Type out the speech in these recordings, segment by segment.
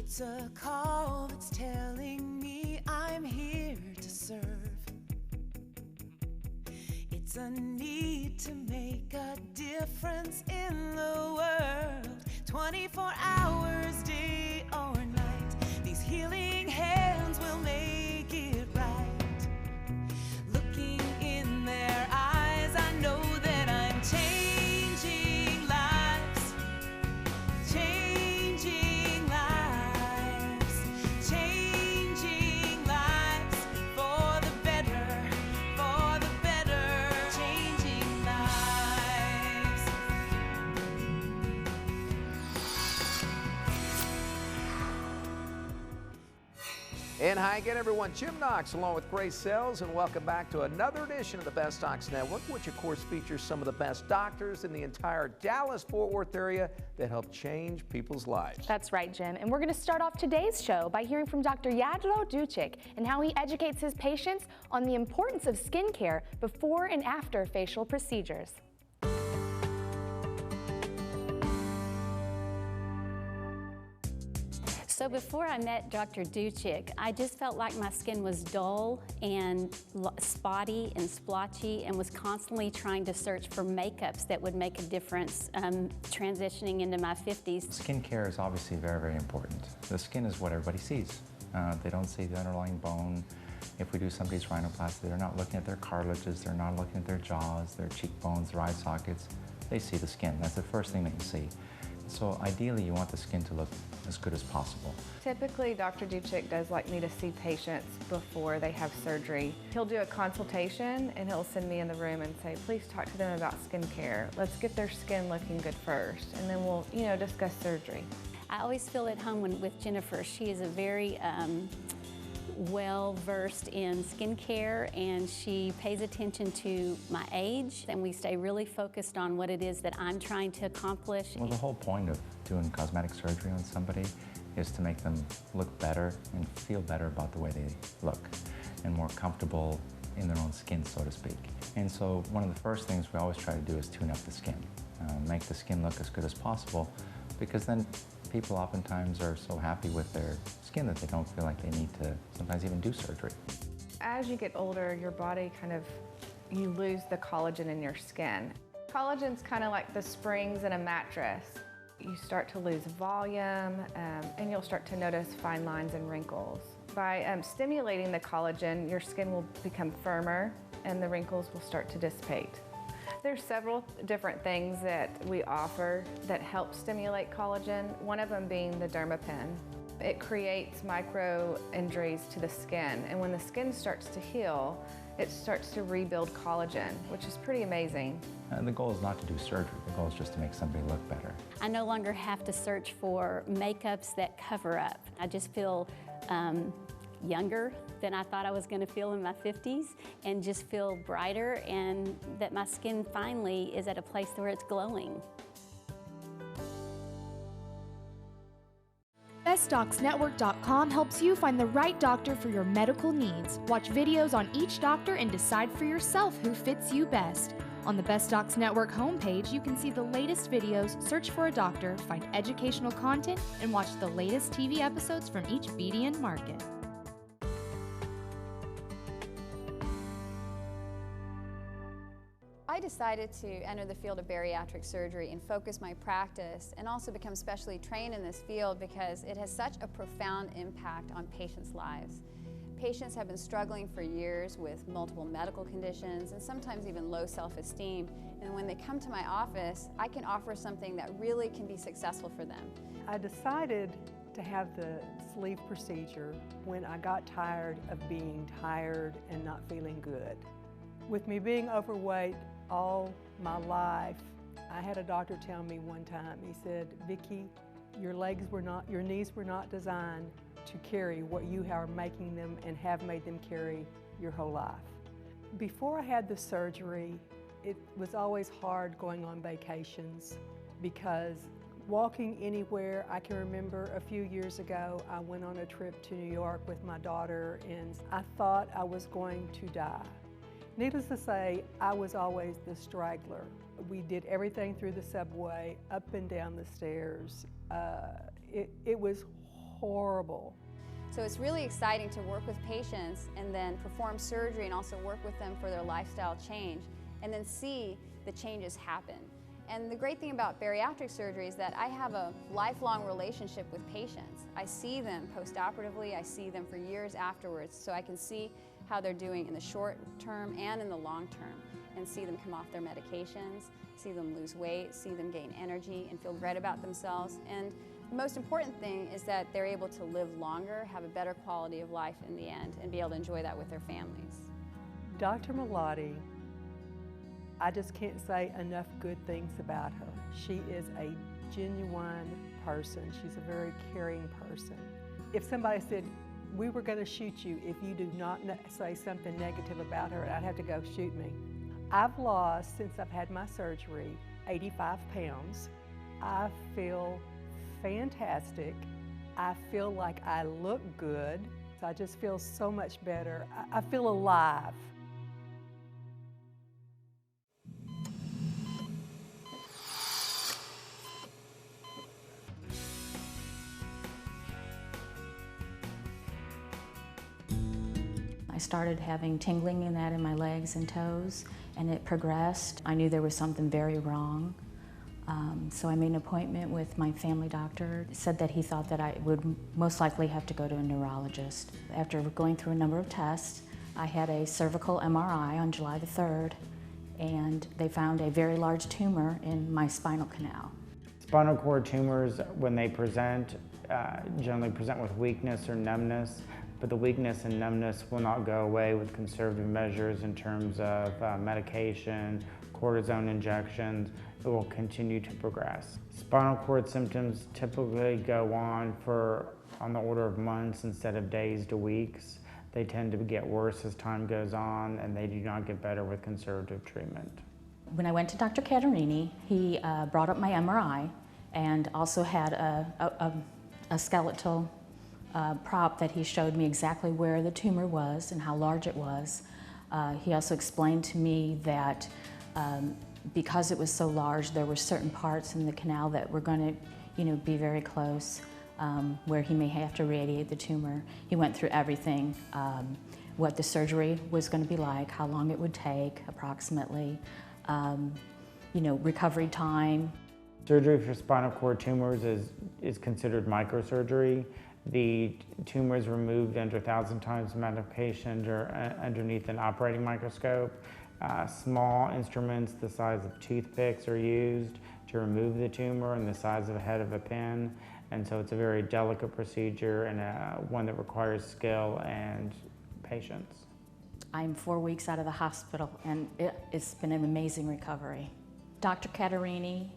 It's a call that's telling me I'm here to serve. It's a need to make a difference in the world. 24 hours, day or night, these healing hands will make it right. Looking in their eyes, I know that I'm changing lives, changing lives, changing lives for the better, changing lives. And hi again, everyone. Jim Knox along with Grace Sells, and welcome back to another edition of the Best Docs Network, which of course features some of the best doctors in the entire Dallas-Fort Worth area that help change people's lives. That's right, Jim. And we're going to start off today's show by hearing from Dr. Yadro Ducic and how he educates his patients on the importance of skincare before and after facial procedures. So before I met Dr. Ducic, I just felt like my skin was dull and spotty and splotchy, and was constantly trying to search for makeups that would make a difference transitioning into my 50s. Skincare is obviously very, very important. The skin is what everybody sees. They don't see the underlying bone. If we do somebody's rhinoplasty, they're not looking at their cartilages, they're not looking at their jaws, their cheekbones, their eye sockets. They see the skin. That's the first thing that you see. So ideally, you want the skin to look as good as possible. Typically, Dr. Ducic does like me to see patients before they have surgery. He'll do a consultation and he'll send me in the room and say, please talk to them about skincare. Let's get their skin looking good first, and then we'll, discuss surgery. I always feel at home with Jennifer. She is a very well-versed in skincare, and she pays attention to my age, and we stay really focused on what it is that I'm trying to accomplish. Well, the whole point of doing cosmetic surgery on somebody is to make them look better and feel better about the way they look, and more comfortable in their own skin, so to speak. And so one of the first things we always try to do is tune up the skin, make the skin look as good as possible, because then people oftentimes are so happy with their skin that they don't feel like they need to sometimes even do surgery. As you get older, your body you lose the collagen in your skin. Collagen's kind of like the springs in a mattress. You start to lose volume, and you'll start to notice fine lines and wrinkles. By stimulating the collagen, your skin will become firmer and the wrinkles will start to dissipate. There's several different things that we offer that help stimulate collagen, one of them being the Dermapen. It creates micro injuries to the skin, and when the skin starts to heal, it starts to rebuild collagen, which is pretty amazing. And the goal is not to do surgery, the goal is just to make somebody look better. I no longer have to search for makeups that cover up. I just feel younger than I thought I was going to feel in my 50s, and just feel brighter, and that my skin finally is at a place where it's glowing. BestDocsNetwork.com helps you find the right doctor for your medical needs. Watch videos on each doctor and decide for yourself who fits you best. On the Best Docs Network homepage, you can see the latest videos, search for a doctor, find educational content, and watch the latest TV episodes from each BDN market. I decided to enter the field of bariatric surgery and focus my practice, and also become specially trained in this field because it has such a profound impact on patients' lives. Patients have been struggling for years with multiple medical conditions and sometimes even low self-esteem, and when they come to my office, I can offer something that really can be successful for them. I decided to have the sleeve procedure when I got tired of being tired and not feeling good. With me being overweight all my life, I had a doctor tell me one time, he said, "Vicki, your knees were not designed to carry what you are making them and have made them carry your whole life." Before I had the surgery, it was always hard going on vacations because walking anywhere, I can remember a few years ago, I went on a trip to New York with my daughter and I thought I was going to die. Needless to say, I was always the straggler. We did everything through the subway, up and down the stairs. It was horrible. So it's really exciting to work with patients and then perform surgery and also work with them for their lifestyle change and then see the changes happen. And the great thing about bariatric surgery is that I have a lifelong relationship with patients. I see them post-operatively, I see them for years afterwards, so I can see how they're doing in the short term and in the long term, and see them come off their medications, see them lose weight, see them gain energy and feel great about themselves. And the most important thing is that they're able to live longer, have a better quality of life in the end, and be able to enjoy that with their families. Dr. Malladi, I just can't say enough good things about her. She is a genuine person. She's a very caring person. If somebody said, we were going to shoot you if you do not say something negative about her, I'd have to go shoot me. I've lost, since I've had my surgery, 85 pounds. I feel fantastic. I feel like I look good. I just feel so much better. I feel alive. I started having tingling in my legs and toes, and it progressed. I knew there was something very wrong. So I made an appointment with my family doctor. Said that he thought that I would most likely have to go to a neurologist. After going through a number of tests, I had a cervical MRI on July the 3rd, and they found a very large tumor in my spinal canal. Spinal cord tumors, when they present, generally present with weakness or numbness, but the weakness and numbness will not go away with conservative measures in terms of medication, cortisone injections. It will continue to progress. Spinal cord symptoms typically go on the order of months instead of days to weeks. They tend to get worse as time goes on, and they do not get better with conservative treatment. When I went to Dr. Cattorini, he brought up my MRI and also had a skeletal prop that he showed me exactly where the tumor was and how large it was. He also explained to me that because it was so large, there were certain parts in the canal that were going to, be very close, where he may have to radiate the tumor. He went through everything, what the surgery was going to be like, how long it would take, approximately, recovery time. Surgery for spinal cord tumors is considered microsurgery. The tumor is removed under 1,000 times magnification underneath an operating microscope. Small instruments the size of toothpicks are used to remove the tumor and the size of the head of a pin. And so it's a very delicate procedure and one that requires skill and patience. I'm 4 weeks out of the hospital, and it's been an amazing recovery. Dr. Cattorini,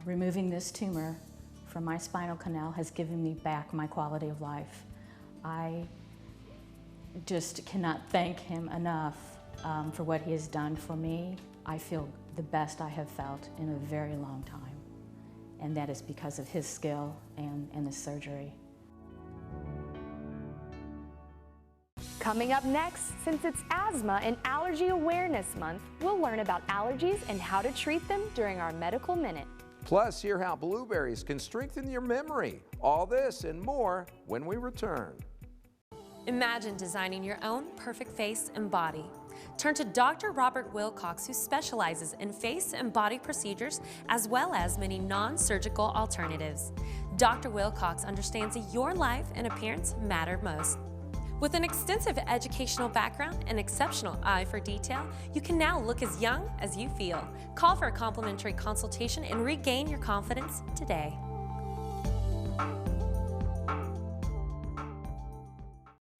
removing this tumor from my spinal canal has given me back my quality of life. I just cannot thank him enough for what he has done for me. I feel the best I have felt in a very long time, and that is because of his skill and the surgery. Coming up next, since it's Asthma and Allergy Awareness Month, we'll learn about allergies and how to treat them during our Medical Minute. Plus, hear how blueberries can strengthen your memory. All this and more when we return. Imagine designing your own perfect face and body. Turn to Dr. Robert Wilcox, who specializes in face and body procedures as well as many non-surgical alternatives. Dr. Wilcox understands that your life and appearance matter most. With an extensive educational background and exceptional eye for detail, you can now look as young as you feel. Call for a complimentary consultation and regain your confidence today.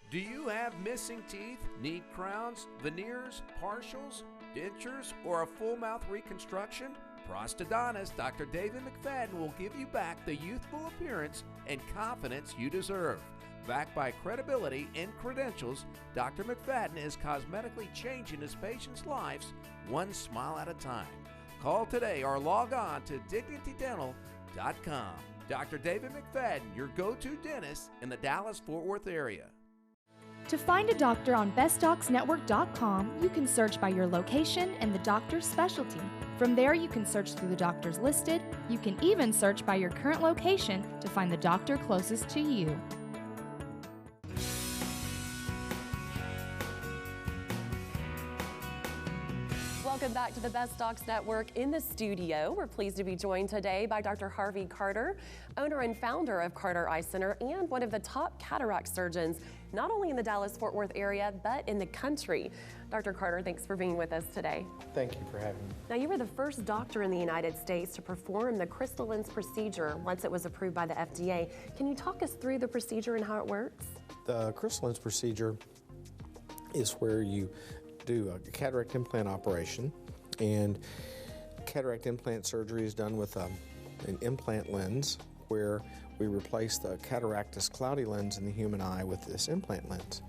Do you have missing teeth, need crowns, veneers, partials, dentures, or a full mouth reconstruction? Prosthodontist Dr. David McFadden will give you back the youthful appearance and confidence you deserve. Backed by credibility and credentials, Dr. McFadden is cosmetically changing his patients' lives one smile at a time. Call today or log on to dignitydental.com. Dr. David McFadden, your go-to dentist in the Dallas-Fort Worth area. To find a doctor on bestdocsnetwork.com, you can search by your location and the doctor's specialty. From there, you can search through the doctors listed. You can even search by your current location to find the doctor closest to you. Welcome back to the Best Docs Network. In the studio, we're pleased to be joined today by Dr. Harvey Carter, owner and founder of Carter Eye Center and one of the top cataract surgeons, not only in the Dallas-Fort Worth area, but in the country. Dr. Carter, thanks for being with us today. Thank you for having me. Now, you were the first doctor in the United States to perform the crystal lens procedure once it was approved by the FDA. Can you talk us through the procedure and how it works? The crystal lens procedure is where you do a cataract implant operation, and cataract implant surgery is done with an implant lens where we replace the cataractus cloudy lens in the human eye with this implant lens.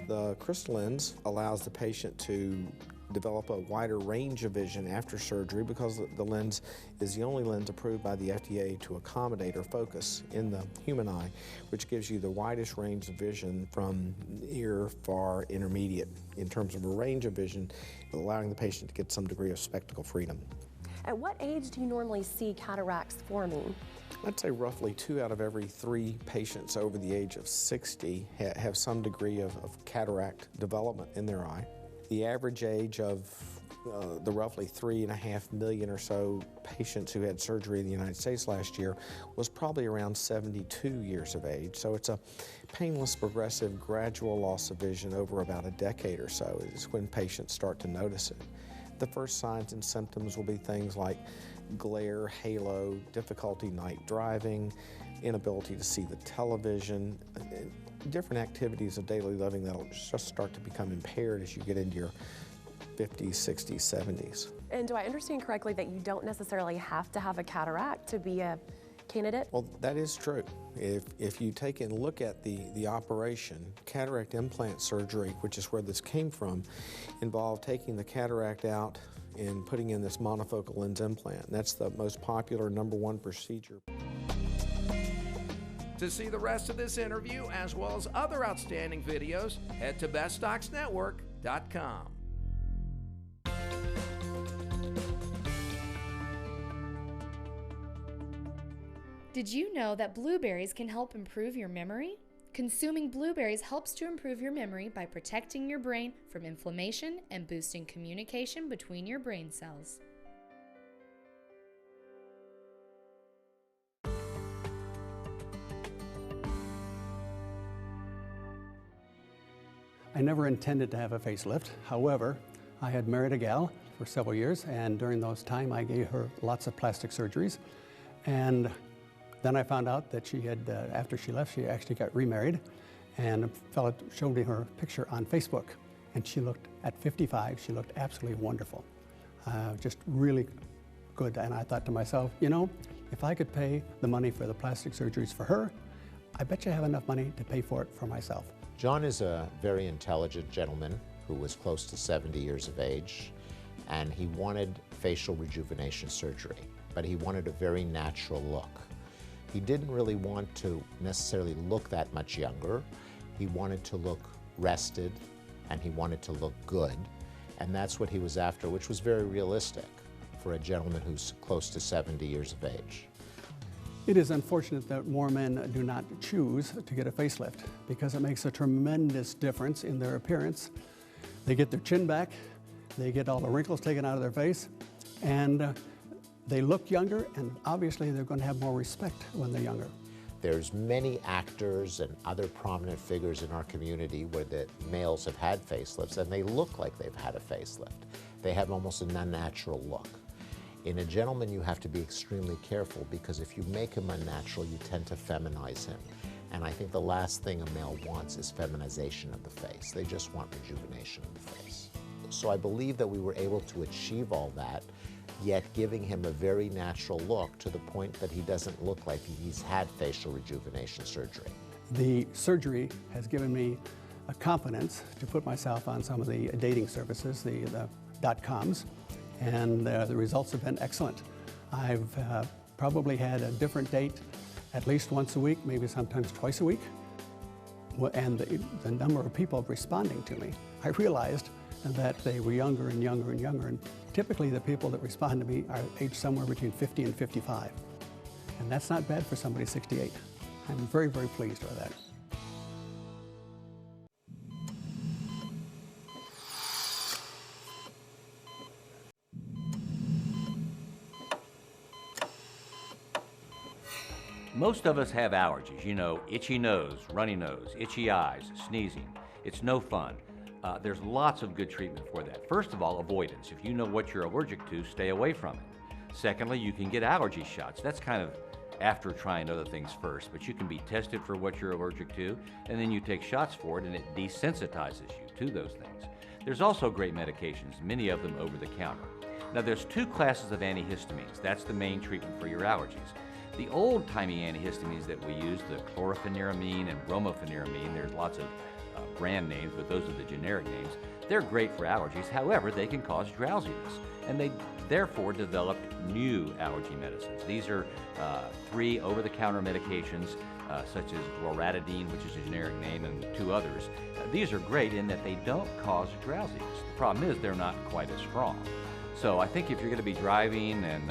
The crystal lens allows the patient to develop a wider range of vision after surgery because the lens is the only lens approved by the FDA to accommodate or focus in the human eye, which gives you the widest range of vision from near, far, intermediate in terms of a range of vision, allowing the patient to get some degree of spectacle freedom. At what age do you normally see cataracts forming? I'd say roughly 2 out of every 3 patients over the age of 60 have some degree of cataract development in their eye. The average age of the roughly 3.5 million or so patients who had surgery in the United States last year was probably around 72 years of age. So it's a painless, progressive, gradual loss of vision over about a decade or so is when patients start to notice it. The first signs and symptoms will be things like glare, halo, difficulty night driving, inability to see the television, different activities of daily living that'll just start to become impaired as you get into your 50s, 60s, 70s. And do I understand correctly that you don't necessarily have to have a cataract to be a candidate? Well, that is true. If you take and look at the operation, cataract implant surgery, which is where this came from, involved taking the cataract out and putting in this monofocal lens implant. And that's the most popular #1 procedure. To see the rest of this interview, as well as other outstanding videos, head to bestdocsnetwork.com. Did you know that blueberries can help improve your memory? Consuming blueberries helps to improve your memory by protecting your brain from inflammation and boosting communication between your brain cells. I never intended to have a facelift. However, I had married a gal for several years, and during those time I gave her lots of plastic surgeries. And then I found out that she had, after she left, she actually got remarried, and a fellow showed me her picture on Facebook. And she looked, at 55, she looked absolutely wonderful. Just really good. And I thought to myself, you know, if I could pay the money for the plastic surgeries for her, I bet you I have enough money to pay for it for myself. John is a very intelligent gentleman who was close to 70 years of age, and he wanted facial rejuvenation surgery, but he wanted a very natural look. He didn't really want to necessarily look that much younger. He wanted to look rested, and he wanted to look good, and that's what he was after, which was very realistic for a gentleman who's close to 70 years of age. It is unfortunate that more men do not choose to get a facelift because it makes a tremendous difference in their appearance. They get their chin back, they get all the wrinkles taken out of their face, and they look younger, and obviously they're going to have more respect when they're younger. There's many actors and other prominent figures in our community where the males have had facelifts, and they look like they've had a facelift. They have almost an unnatural look. In a gentleman, you have to be extremely careful because if you make him unnatural, you tend to feminize him. And I think the last thing a male wants is feminization of the face. They just want rejuvenation of the face. So I believe that we were able to achieve all that, yet giving him a very natural look to the point that he doesn't look like he's had facial rejuvenation surgery. The surgery has given me a confidence to put myself on some of the dating services, the .coms. And the results have been excellent. I've probably had a different date at least once a week, maybe sometimes twice a week. and the number of people responding to me, I realized that they were younger and younger and younger. And typically the people that respond to me are aged somewhere between 50 and 55. And that's not bad for somebody 68. I'm very, very pleased with that. Most of us have allergies, you know, itchy nose, runny nose, itchy eyes, sneezing. It's no fun. There's lots of good treatment for that. First of all, avoidance. If you know what you're allergic to, stay away from it. Secondly, you can get allergy shots. That's kind of after trying other things first, but you can be tested for what you're allergic to, and then you take shots for it, and it desensitizes you to those things. There's also great medications, many of them over the counter. Now, there's two classes of antihistamines. That's the main treatment for your allergies. The old-timey antihistamines that we use, the chlorpheniramine and brompheniramine, there's lots of brand names, but those are the generic names. They're great for allergies. However, they can cause drowsiness, and they therefore developed new allergy medicines. These are 3 over-the-counter medications, such as loratadine, which is a generic name, and 2 others. These are great in that they don't cause drowsiness. The problem is they're not quite as strong. So I think if you're going to be driving and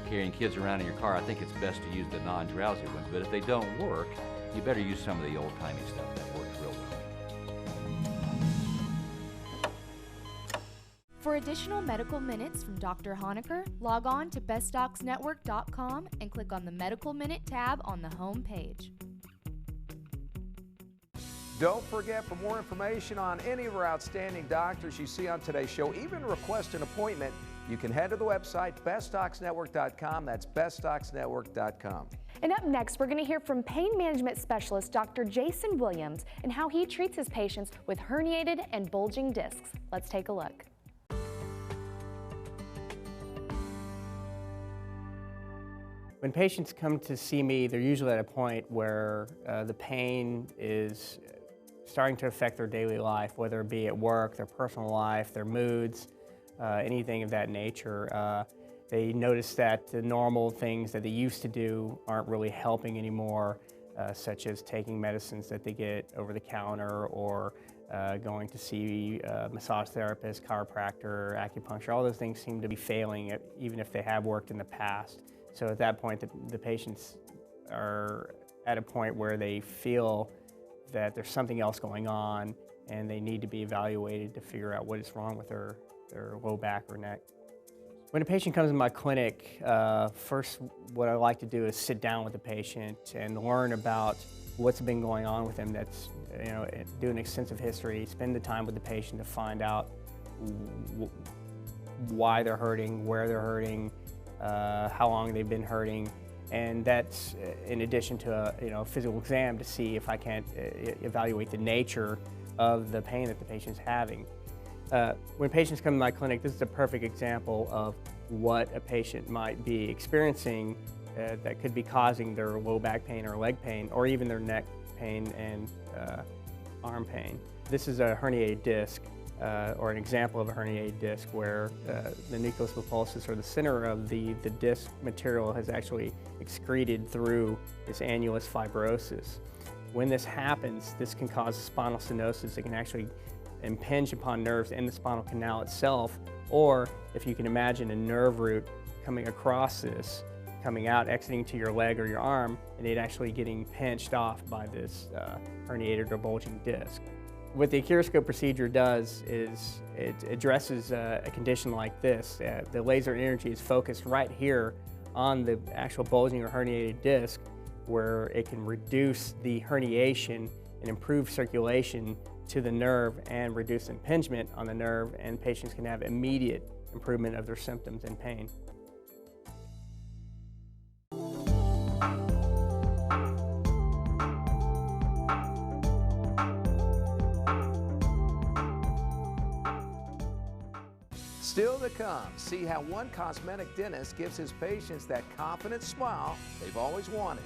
carrying kids around in your car, I think it's best to use the non-drowsy ones. But if they don't work, you better use some of the old-timey stuff that works real well. For additional medical minutes from Dr. Honaker, log on to bestdocsnetwork.com and click on the Medical Minute tab on the home page. Don't forget, for more information on any of our outstanding doctors you see on today's show, even request an appointment, you can head to the website, bestdocsnetwork.com. That's bestdocsnetwork.com. And up next, we're going to hear from pain management specialist Dr. Jason Williams and how he treats his patients with herniated and bulging discs. Let's take a look. When patients come to see me, they're usually at a point where the pain is starting to affect their daily life, whether it be at work, their personal life, their moods, anything of that nature. They notice that the normal things that they used to do aren't really helping anymore, such as taking medicines that they get over the counter or going to see a massage therapist, chiropractor, acupuncture. All those things seem to be failing, even if they have worked in the past. So at that point, the patients are at a point where they feel that there's something else going on and they need to be evaluated to figure out what is wrong with their low back or neck. When a patient comes in my clinic, first what I like to do is sit down with the patient and learn about what's been going on with them. That's, do an extensive history, spend the time with the patient to find out why they're hurting, where they're hurting, how long they've been hurting, and that's in addition to a physical exam to see if I can't evaluate the nature of the pain that the patient's having. When patients come to my clinic, this is a perfect example of what a patient might be experiencing that could be causing their low back pain or leg pain, or even their neck pain and arm pain. This is a herniated disc, or an example of a herniated disc where the nucleus pulposus, or the center of the disc material, has actually excreted through this annulus fibrosis. When this happens, this can cause spinal stenosis. It can actually impinge upon nerves in the spinal canal itself, or if you can imagine a nerve root coming across this, coming out, exiting to your leg or your arm, and it actually getting pinched off by this herniated or bulging disc. What the Acuroscope procedure does is it addresses a condition like this. The laser energy is focused right here on the actual bulging or herniated disc, where it can reduce the herniation and improve circulation to the nerve and reduce impingement on the nerve, and patients can have immediate improvement of their symptoms and pain. Still to come, see how one cosmetic dentist gives his patients that confident smile they've always wanted.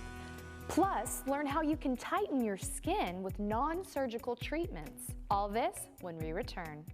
Plus, learn how you can tighten your skin with non-surgical treatments. All this when we return.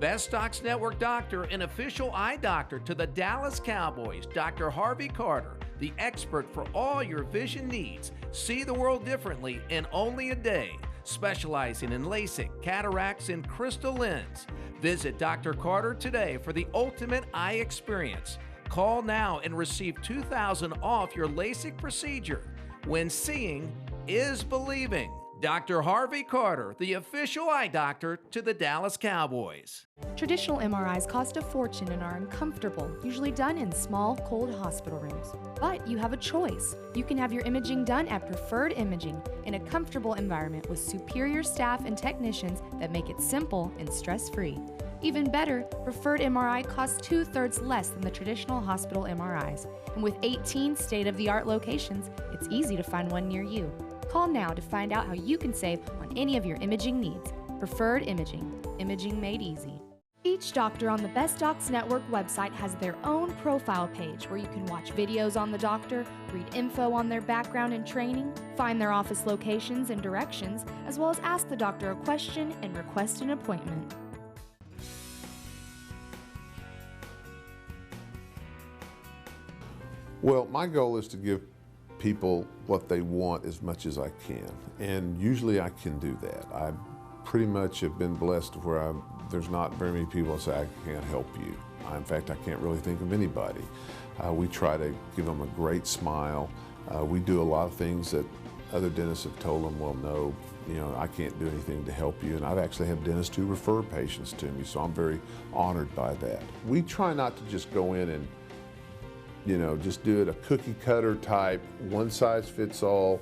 Best Docs Network doctor and official eye doctor to the Dallas Cowboys, Dr. Harvey Carter, the expert for all your vision needs. See the world differently in only a day. Specializing in LASIK, cataracts, and crystal lens. Visit Dr. Carter today for the ultimate eye experience. Call now and receive $2,000 off your LASIK procedure. When seeing is believing. Dr. Harvey Carter, the official eye doctor to the Dallas Cowboys. Traditional MRIs cost a fortune and are uncomfortable, usually done in small, cold hospital rooms. But you have a choice. You can have your imaging done at Preferred Imaging in a comfortable environment with superior staff and technicians that make it simple and stress-free. Even better, Preferred MRI costs 2/3 less than the traditional hospital MRIs. And with 18 state-of-the-art locations, it's easy to find one near you. Call now to find out how you can save on any of your imaging needs. Preferred Imaging. Imaging made easy. Each doctor on the Best Docs Network website has their own profile page where you can watch videos on the doctor, read info on their background and training, find their office locations and directions, as well as ask the doctor a question and request an appointment. Well, my goal is to give people what they want as much as I can, and usually I can do that. I pretty much have been blessed where there's not very many people that say I can't help you. In fact, I can't really think of anybody. We try to give them a great smile. We do a lot of things that other dentists have told them, well, no, I can't do anything to help you. And I've actually had dentists who refer patients to me, so I'm very honored by that. We try not to just go in and just do it a cookie cutter type, one size fits all.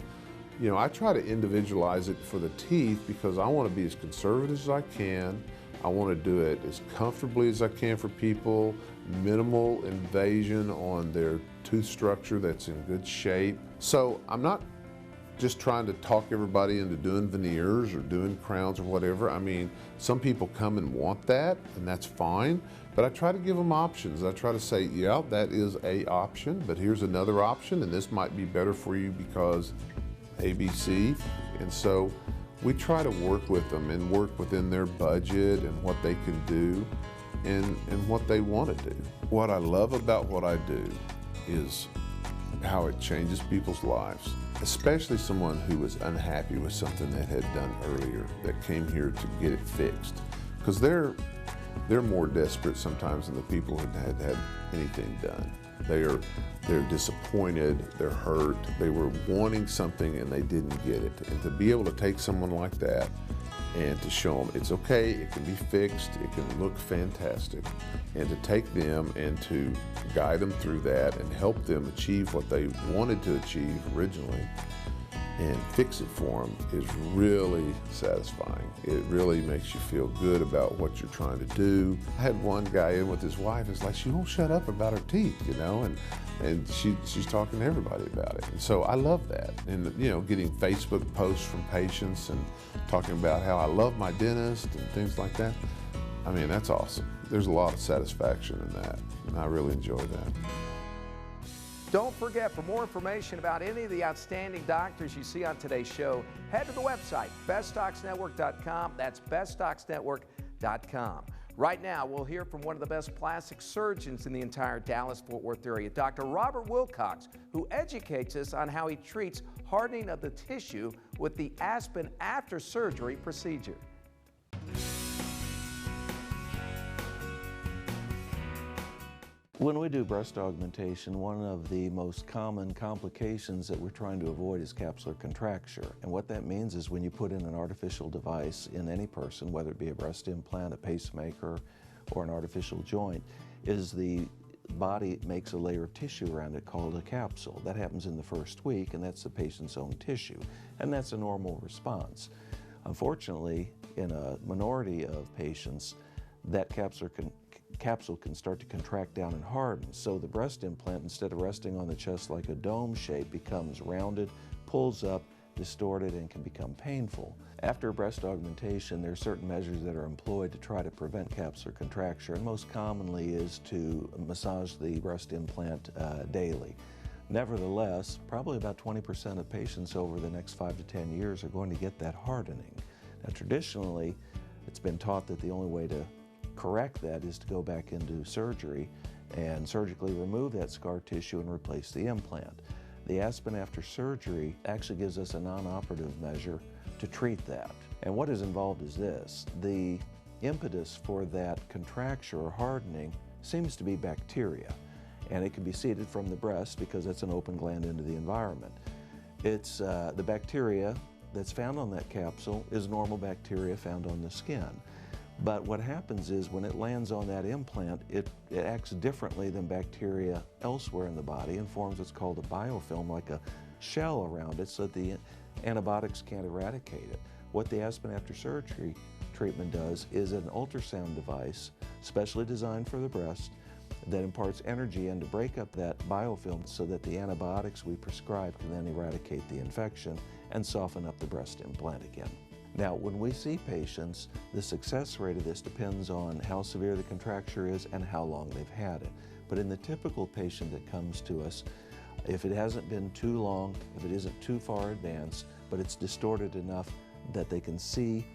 I try to individualize it for the teeth because I want to be as conservative as I can. I want to do it as comfortably as I can for people, minimal invasion on their tooth structure that's in good shape. So I'm not just trying to talk everybody into doing veneers or doing crowns or whatever. I mean, some people come and want that, and that's fine. But I try to give them options. I try to say, yeah, that is an option, but here's another option, and this might be better for you because ABC. And so we try to work with them and work within their budget and what they can do and what they want to do. What I love about what I do is how it changes people's lives, especially someone who was unhappy with something that had done earlier, that came here to get it fixed. Because they're more desperate sometimes than the people who had anything done. They're disappointed, they're hurt, they were wanting something and they didn't get it. And to be able to take someone like that and to show them it's okay, it can be fixed, it can look fantastic, and to take them and to guide them through that and help them achieve what they wanted to achieve originally and fix it for them is really satisfying. It really makes you feel good about what you're trying to do. I had one guy in with his wife, it's like she won't shut up about her teeth, and she's talking to everybody about it. And so I love that. And getting Facebook posts from patients and talking about how I love my dentist and things like that. I mean, that's awesome. There's a lot of satisfaction in that, and I really enjoy that. Don't forget, for more information about any of the outstanding doctors you see on today's show, head to the website, bestdocsnetwork.com. That's bestdocsnetwork.com. Right now, we'll hear from one of the best plastic surgeons in the entire Dallas-Fort Worth area, Dr. Robert Wilcox, who educates us on how he treats hardening of the tissue with the Aspen after-surgery procedure. When we do breast augmentation, one of the most common complications that we're trying to avoid is capsular contracture. And what that means is when you put in an artificial device in any person, whether it be a breast implant, a pacemaker, or an artificial joint, is the body makes a layer of tissue around it called a capsule. That happens in the first week, and that's the patient's own tissue. And that's a normal response. Unfortunately, in a minority of patients, that capsule can start to contract down and harden. So the breast implant, instead of resting on the chest like a dome shape, becomes rounded, pulls up, distorted, and can become painful. After breast augmentation, there are certain measures that are employed to try to prevent capsular contracture, and most commonly is to massage the breast implant daily. Nevertheless, probably about 20% of patients over the next 5 to 10 years are going to get that hardening. Now, traditionally, it's been taught that the only way to correct that is to go back into surgery and surgically remove that scar tissue and replace the implant. The Aspen after surgery actually gives us a non-operative measure to treat that. And what is involved is this: the impetus for that contracture or hardening seems to be bacteria, and it can be seeded from the breast because it's an open gland into the environment. It's the bacteria that's found on that capsule is normal bacteria found on the skin. But what happens is when it lands on that implant, it acts differently than bacteria elsewhere in the body and forms what's called a biofilm, like a shell around it, so that the antibiotics can't eradicate it. What the Aspen after surgery treatment does is an ultrasound device specially designed for the breast that imparts energy in to break up that biofilm so that the antibiotics we prescribe can then eradicate the infection and soften up the breast implant again. Now, when we see patients, the success rate of this depends on how severe the contracture is and how long they've had it. But in the typical patient that comes to us, if it hasn't been too long, if it isn't too far advanced, but it's distorted enough that they can see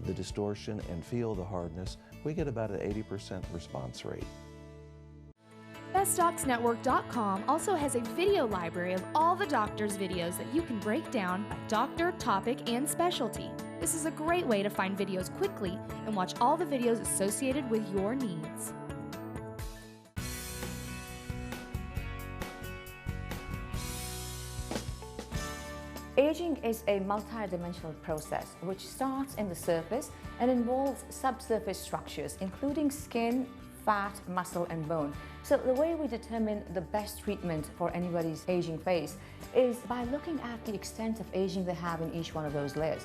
the distortion and feel the hardness, we get about an 80% response rate. BestDocsNetwork.com also has a video library of all the doctors' videos that you can break down by doctor, topic, and specialty. This is a great way to find videos quickly and watch all the videos associated with your needs. Aging is a multidimensional process which starts in the surface and involves subsurface structures, including skin, fat, muscle, and bone. So the way we determine the best treatment for anybody's aging face is by looking at the extent of aging they have in each one of those layers.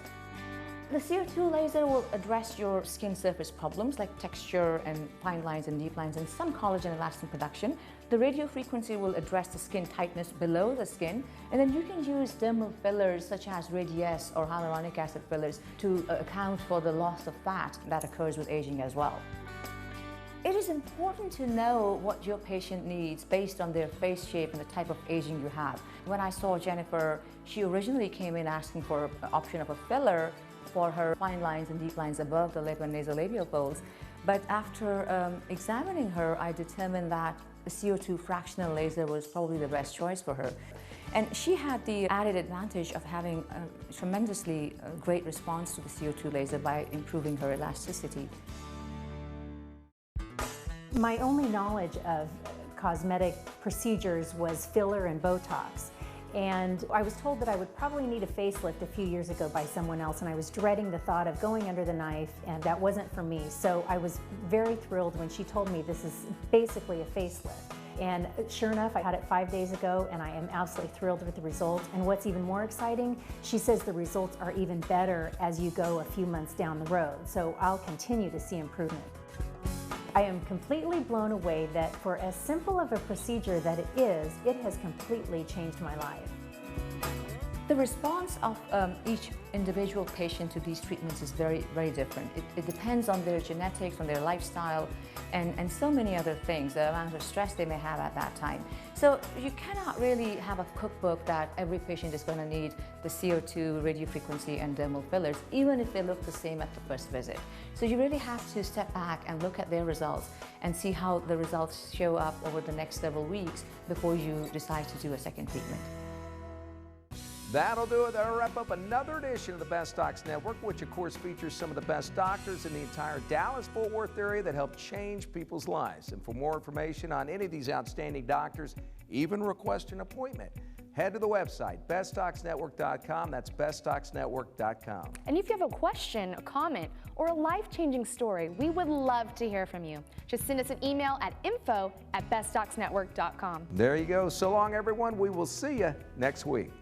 The CO2 laser will address your skin surface problems like texture and fine lines and deep lines and some collagen and elastin production. The radio frequency will address the skin tightness below the skin, and then you can use dermal fillers such as Radiesse or hyaluronic acid fillers to account for the loss of fat that occurs with aging as well. It is important to know what your patient needs based on their face shape and the type of aging you have. When I saw Jennifer, she originally came in asking for an option of a filler for her fine lines and deep lines above the lip and nasolabial folds. But after examining her, I determined that the CO2 fractional laser was probably the best choice for her. And she had the added advantage of having a tremendously great response to the CO2 laser by improving her elasticity. My only knowledge of cosmetic procedures was filler and Botox. And I was told that I would probably need a facelift a few years ago by someone else, and I was dreading the thought of going under the knife, and that wasn't for me. So I was very thrilled when she told me this is basically a facelift. And sure enough, I had it 5 days ago, and I am absolutely thrilled with the results. And what's even more exciting, she says the results are even better as you go a few months down the road. So I'll continue to see improvement. I am completely blown away that for as simple of a procedure that it is, it has completely changed my life. The response of each individual patient to these treatments is very, very different. It depends on their genetics, on their lifestyle, and so many other things, the amount of stress they may have at that time. So you cannot really have a cookbook that every patient is going to need the CO2, radiofrequency, and dermal fillers, even if they look the same at the first visit. So you really have to step back and look at their results and see how the results show up over the next several weeks before you decide to do a second treatment. That'll do it. That'll wrap up another edition of the Best Docs Network, which of course features some of the best doctors in the entire Dallas-Fort Worth area that help change people's lives. And for more information on any of these outstanding doctors, even request an appointment, head to the website, bestdocsnetwork.com. That's bestdocsnetwork.com. And if you have a question, a comment, or a life-changing story, we would love to hear from you. Just send us an email at info@bestdocsnetwork.com. There you go. So long, everyone. We will see you next week.